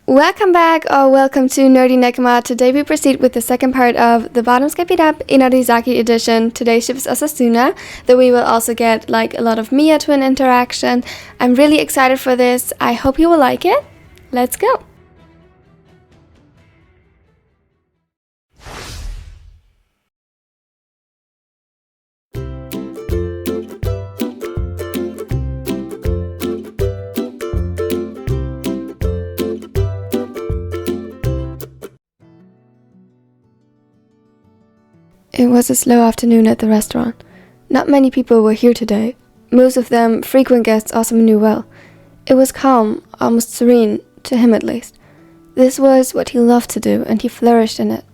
Welcome back, or welcome to Nerdy Nekama. Today we proceed with the second part of the Bottoms Get Beat Up Inarizaki edition. Today's ship is OsaSuna, though we will also get a lot of Mia twin interaction. I'm really excited for this. I hope you will like it. Let's go. It was a slow afternoon at the restaurant. Not many people were here today. Most of them frequent guests Asuma knew well. It was calm, almost serene, to him at least. This was what he loved to do, and he flourished in it.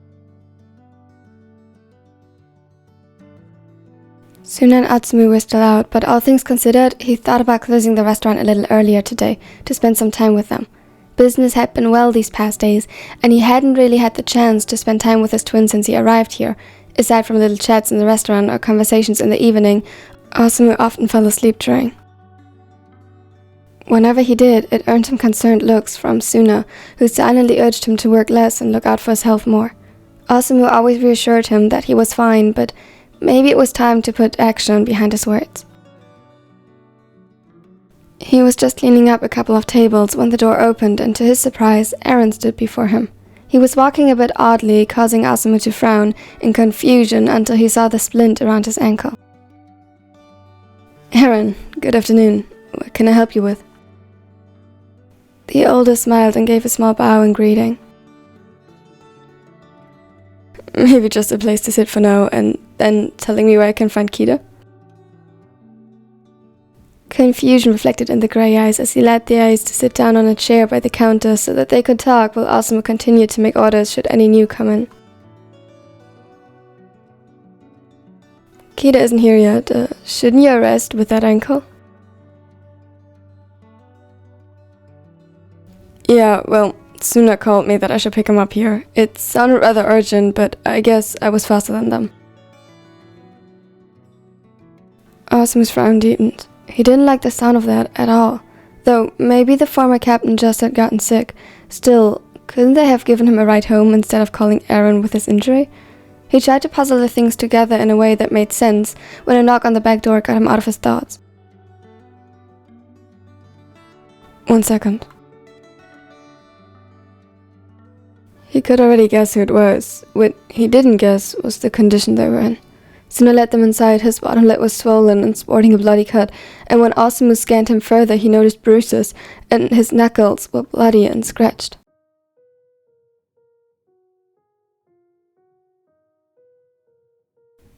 Suna and Atsumu were still out, but all things considered, he thought about closing the restaurant a little earlier today to spend some time with them. Business had been well these past days, and he hadn't really had the chance to spend time with his twin since he arrived here. Aside from little chats in the restaurant or conversations in the evening, Asuma often fell asleep during. Whenever he did, it earned him concerned looks from Suna, who silently urged him to work less and look out for his health more. Asuma always reassured him that he was fine, but maybe it was time to put action behind his words. He was just cleaning up a couple of tables when the door opened, and to his surprise, Aaron stood before him. He was walking a bit oddly, causing Asuma to frown in confusion until he saw the splint around his ankle. Aaron, good afternoon. What can I help you with? The older smiled and gave a small bow in greeting. Maybe just a place to sit for now, and then telling me where I can find Kita? Confusion reflected in the grey eyes as he led the eyes to sit down on a chair by the counter so that they could talk while Asuma continued to make orders should any new come in. Kita isn't here yet. Shouldn't you rest with that ankle? Yeah, well, Suna called me that I should pick him up here. It sounded rather urgent, but I guess I was faster than them. Asuma's frown deepened. He didn't like the sound of that at all, though maybe the former captain just had gotten sick. Still, couldn't they have given him a ride home instead of calling Aaron with his injury? He tried to puzzle the things together in a way that made sense when a knock on the back door got him out of his thoughts. 1 second. He could already guess who it was. What he didn't guess was the condition they were in. Suna led them inside. His bottom lip was swollen and sporting a bloody cut, and when Asuma scanned him further, he noticed bruises, and his knuckles were bloody and scratched.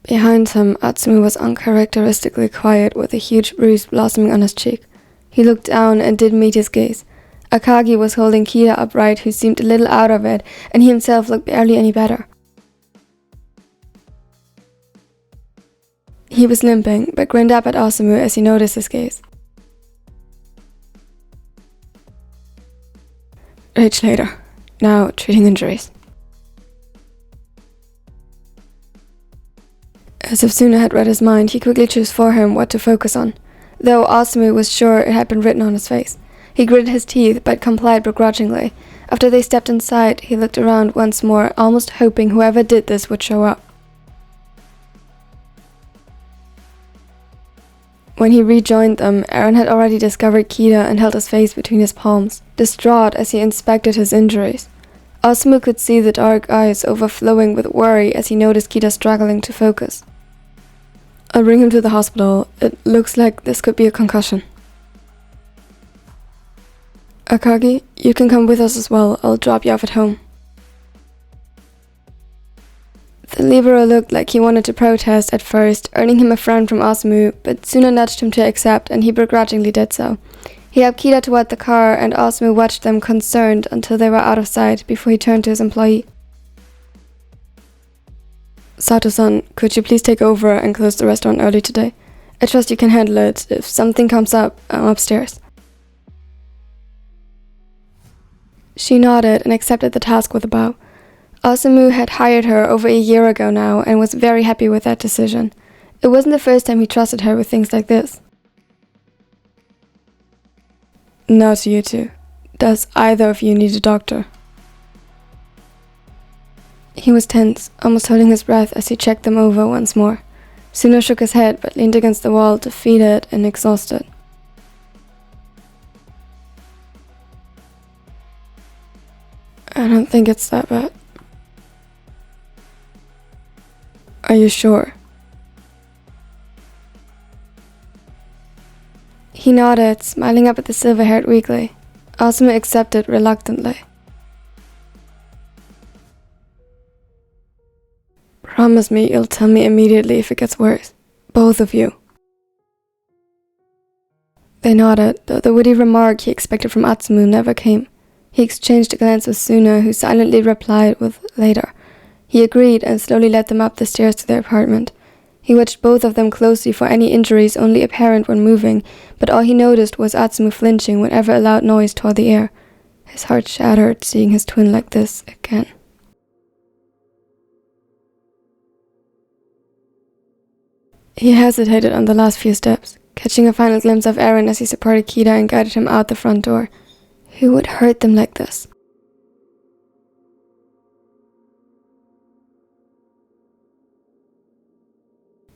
Behind him, Atsumu was uncharacteristically quiet with a huge bruise blossoming on his cheek. He looked down and did meet his gaze. Akagi was holding Kita upright, who seemed a little out of it, and he himself looked barely any better. He was limping, but grinned up at Asuma as he noticed his gaze. Rage later. Now treating injuries. As if Suna had read his mind, he quickly chose for him what to focus on, though Asuma was sure it had been written on his face. He gritted his teeth, but complied begrudgingly. After they stepped inside, he looked around once more, almost hoping whoever did this would show up. When he rejoined them, Aaron had already discovered Kita and held his face between his palms, distraught as he inspected his injuries. Asuma could see the dark eyes overflowing with worry as he noticed Kita struggling to focus. I'll bring him to the hospital. It looks like this could be a concussion. Akagi, you can come with us as well. I'll drop you off at home. The Libero looked like he wanted to protest at first, earning him a frown from Asuma, but Suna nudged him to accept, and he begrudgingly did so. He helped Kita toward the car, and Asuma watched them concerned until they were out of sight before he turned to his employee. Sato-san, could you please take over and close the restaurant early today? I trust you can handle it. If something comes up, I'm upstairs. She nodded and accepted the task with a bow. Asuma had hired her over a year ago now and was very happy with that decision. It wasn't the first time he trusted her with things like this. Now to you two. Does either of you need a doctor? He was tense, almost holding his breath as he checked them over once more. Suna shook his head but leaned against the wall, defeated and exhausted. I don't think it's that bad. Are you sure? He nodded, smiling up at the silver-haired weakly. OsaSuna accepted reluctantly. Promise me you'll tell me immediately if it gets worse. Both of you. They nodded, though the witty remark he expected from Atsumu never came. He exchanged a glance with Suna, who silently replied with later. He agreed and slowly led them up the stairs to their apartment. He watched both of them closely for any injuries only apparent when moving, but all he noticed was Atsumu flinching whenever a loud noise tore the air. His heart shattered seeing his twin like this again. He hesitated on the last few steps, catching a final glimpse of Eren as he supported Kita and guided him out the front door. Who would hurt them like this?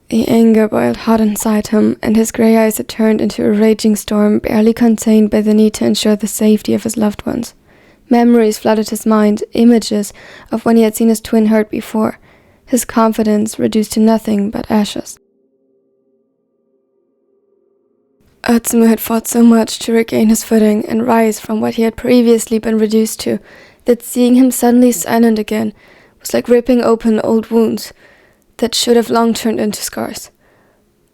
The anger boiled hot inside him, and his grey eyes had turned into a raging storm barely contained by the need to ensure the safety of his loved ones. Memories flooded his mind, images of when he had seen his twin hurt before, his confidence reduced to nothing but ashes. Atsumu had fought so much to regain his footing and rise from what he had previously been reduced to, that seeing him suddenly silent again was like ripping open old wounds that should have long turned into scars.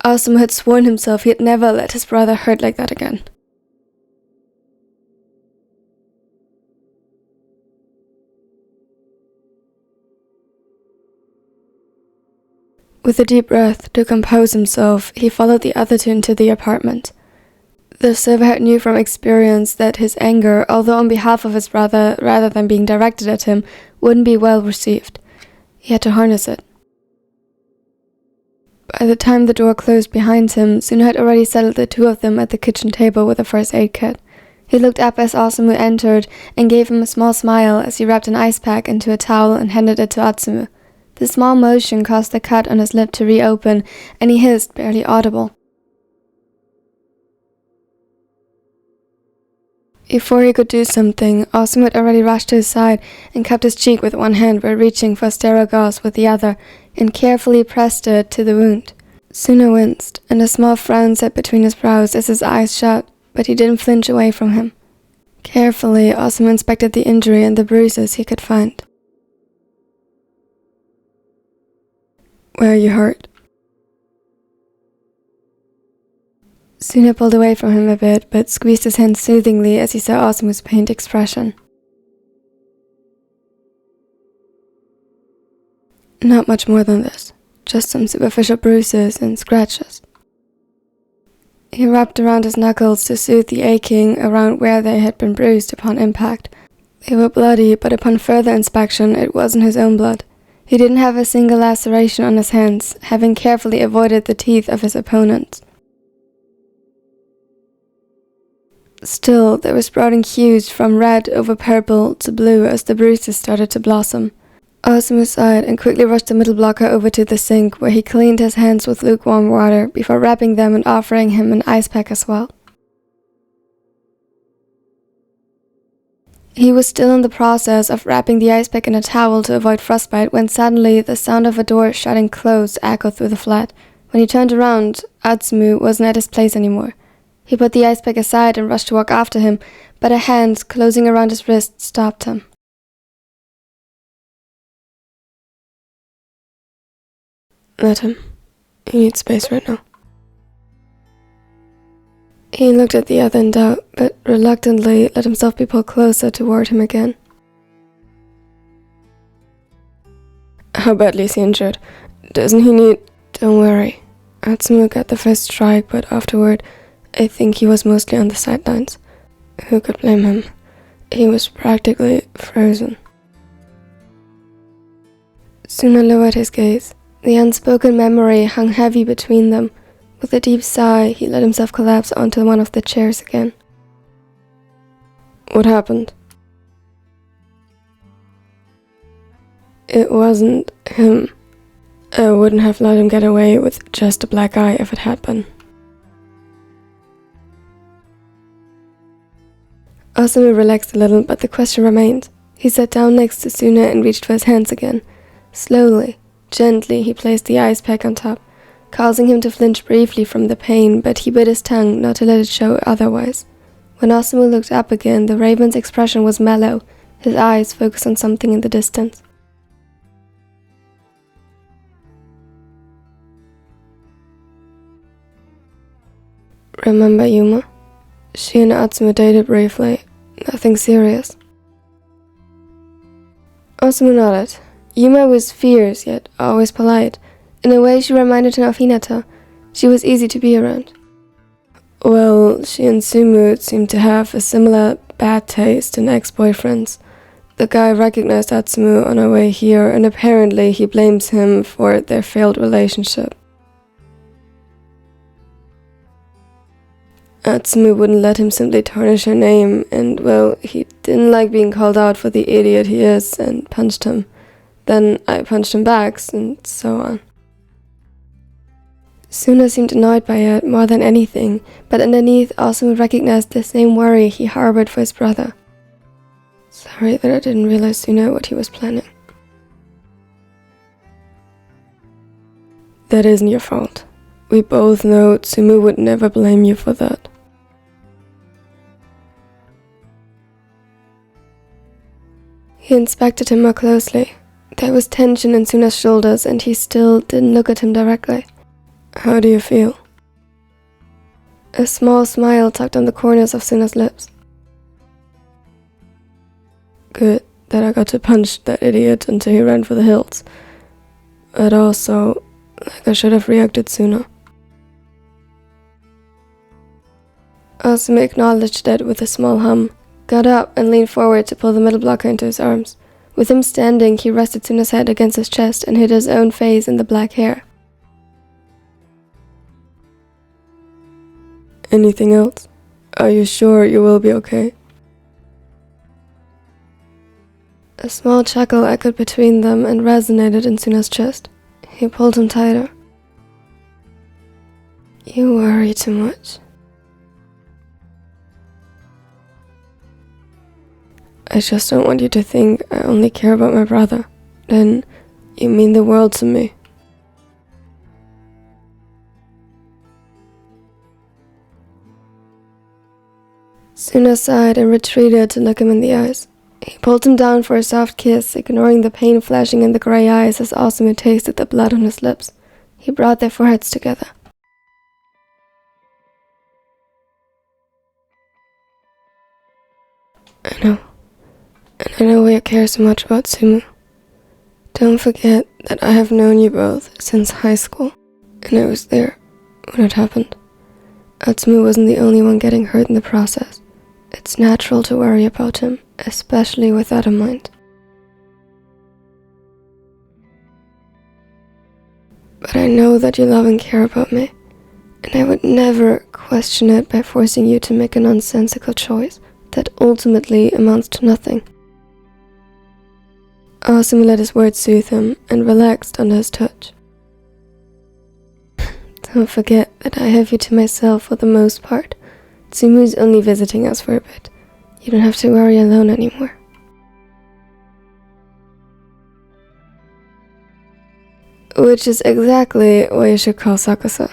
OsaSuna had sworn himself he had never let his brother hurt like that again. With a deep breath to compose himself, he followed the other two into the apartment. The silverhead knew from experience that his anger, although on behalf of his brother rather than being directed at him, wouldn't be well received. He had to harness it. By the time the door closed behind him, Suna had already settled the two of them at the kitchen table with a first aid kit. He looked up as OsaSuna entered and gave him a small smile as he wrapped an ice pack into a towel and handed it to Atsumu. The small motion caused the cut on his lip to reopen, and he hissed, barely audible. Before he could do something, OsaSuna had already rushed to his side and cupped his cheek with one hand while reaching for sterile gauze with the other, and carefully pressed it to the wound. Suna winced, and a small frown set between his brows as his eyes shut, but he didn't flinch away from him. Carefully, OsaSuna inspected the injury and the bruises he could find. Where are you hurt? Suna pulled away from him a bit, but squeezed his hand soothingly as he saw OsaSuna's pained expression. Not much more than this, just some superficial bruises and scratches. He rubbed around his knuckles to soothe the aching around where they had been bruised upon impact. They were bloody, but upon further inspection it wasn't his own blood. He didn't have a single laceration on his hands, having carefully avoided the teeth of his opponents. Still, there were sprouting hues from red over purple to blue as the bruises started to blossom. OsaSuna sighed and quickly rushed the middle blocker over to the sink, where he cleaned his hands with lukewarm water before wrapping them and offering him an ice pack as well. He was still in the process of wrapping the ice pack in a towel to avoid frostbite when suddenly the sound of a door shutting closed echoed through the flat. When he turned around, Atsumu wasn't at his place anymore. He put the ice pack aside and rushed to walk after him, but a hand closing around his wrist stopped him. Let him. He needs space right now. He looked at the other in doubt, but reluctantly let himself be pulled closer toward him again. How badly is he injured? Doesn't he need... Don't worry. Atsumu got the first strike, but afterward, I think he was mostly on the sidelines. Who could blame him? He was practically frozen. Suna lowered his gaze. The unspoken memory hung heavy between them. With a deep sigh, he let himself collapse onto one of the chairs again. What happened? It wasn't him. I wouldn't have let him get away with just a black eye if it had been. Osamu relaxed a little, but the question remained. He sat down next to Suna and reached for his hands again. Slowly, gently, he placed the ice pack on top, causing him to flinch briefly from the pain, but he bit his tongue not to let it show otherwise. When Osamu looked up again, the raven's expression was mellow, his eyes focused on something in the distance. Remember Yuma? She and Atsumu dated briefly. Nothing serious. Osamu nodded. Yuma was fierce, yet always polite. In a way, she reminded him of Hinata. She was easy to be around. Well, she and Sumu seemed to have a similar bad taste in ex-boyfriends. The guy recognized Atsumu on our way here, and apparently he blames him for their failed relationship. Atsumu wouldn't let him simply tarnish her name, and, well, he didn't like being called out for the idiot he is, and punched him. Then I punched him back, and so on. Suna seemed annoyed by it more than anything, but underneath Osamu recognized the same worry he harbored for his brother. Sorry that I didn't realize sooner what he was planning. That isn't your fault. We both know Tsumu would never blame you for that. He inspected him more closely. There was tension in Suna's shoulders, and he still didn't look at him directly. How do you feel? A small smile tugged on the corners of Suna's lips. Good that I got to punch that idiot until he ran for the hills. But also, like I should have reacted sooner. Osamu acknowledged it with a small hum, got up and leaned forward to pull the middle blocker into his arms. With him standing, he rested Suna's head against his chest and hid his own face in the black hair. Anything else? Are you sure you will be okay? A small chuckle echoed between them and resonated in Suna's chest. He pulled him tighter. You worry too much. I just don't want you to think I only care about my brother. Then you mean the world to me. Suna sighed and retreated to look him in the eyes. He pulled him down for a soft kiss, ignoring the pain flashing in the grey eyes as Osamu tasted the blood on his lips. He brought their foreheads together. I know. And I know why you care so much about Sumu. Don't forget that I have known you both since high school, and I was there when it happened. Atsumu wasn't the only one getting hurt in the process. It's natural to worry about him, especially with that in mind. But I know that you love and care about me, and I would never question it by forcing you to make a nonsensical choice that ultimately amounts to nothing. Osamu let his words soothe him and relaxed under his touch. Don't forget that I have you to myself for the most part. Tsumu's only visiting us for a bit. You don't have to worry alone anymore. Which is exactly why you should call Sakusa.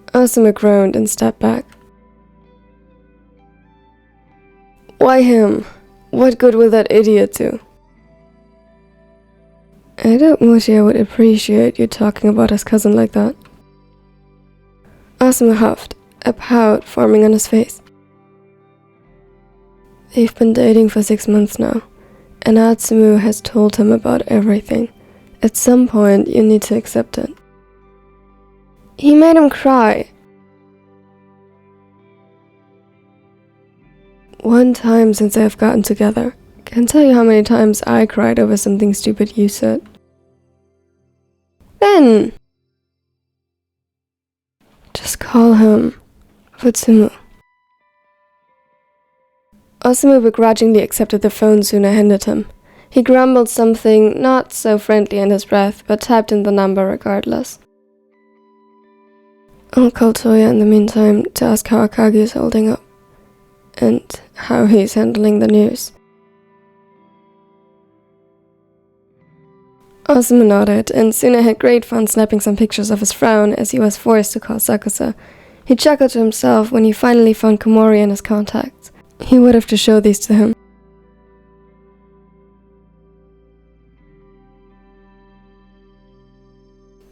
Osamu groaned and stepped back. Why him? What good will that idiot do? I doubt Mochia would appreciate you talking about his cousin like that. Osamu huffed, a pout forming on his face. They've been dating for 6 months now, and Atsumu has told him about everything. At some point, you need to accept it. He made him cry. One time since they've gotten together. Can't tell you how many times I cried over something stupid you said. Then! Just call him Futsumu. Osamu begrudgingly accepted the phone Suna handed him. He grumbled something not so friendly in his breath, but typed in the number regardless. I'll call Toya in the meantime to ask how Akagi is holding up, and how he's handling the news. Osamu nodded, and Suna had great fun snapping some pictures of his frown as he was forced to call Sakusa. He chuckled to himself when he finally found Komori in his contacts. He would have to show these to him.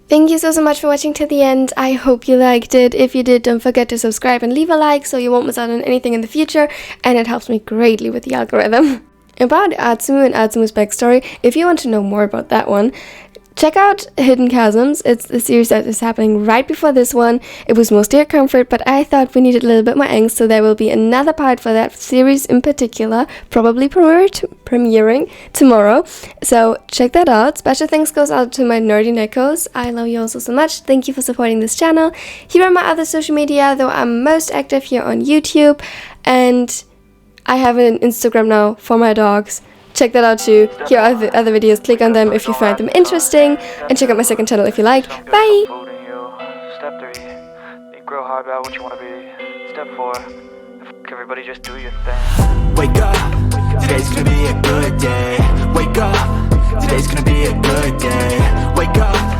Thank you so much for watching to the end. I hope you liked it. If you did, don't forget to subscribe and leave a like so you won't miss out on anything in the future, and it helps me greatly with the algorithm. About Atsumu and Atsumu's backstory, if you want to know more about that one, check out Hidden Chasms. It's the series that is happening right before this one. It was mostly a comfort, but I thought we needed a little bit more angst, so there will be another part for that series in particular, probably premiering tomorrow. So check that out. Special thanks goes out to my nerdy neckos. I love you all so much. Thank you for supporting this channel. Here are my other social media, though I'm most active here on YouTube, and I have an Instagram now for my dogs. Check that out too. Here are the other videos. Click on them if you find them interesting. And check out my second channel if you like. Bye! Step 3. Think real hard about what you want to be. Step 4. Everybody just do your thing. Wake up. Today's gonna be a good day. Wake up. Today's gonna be a good day. Wake up.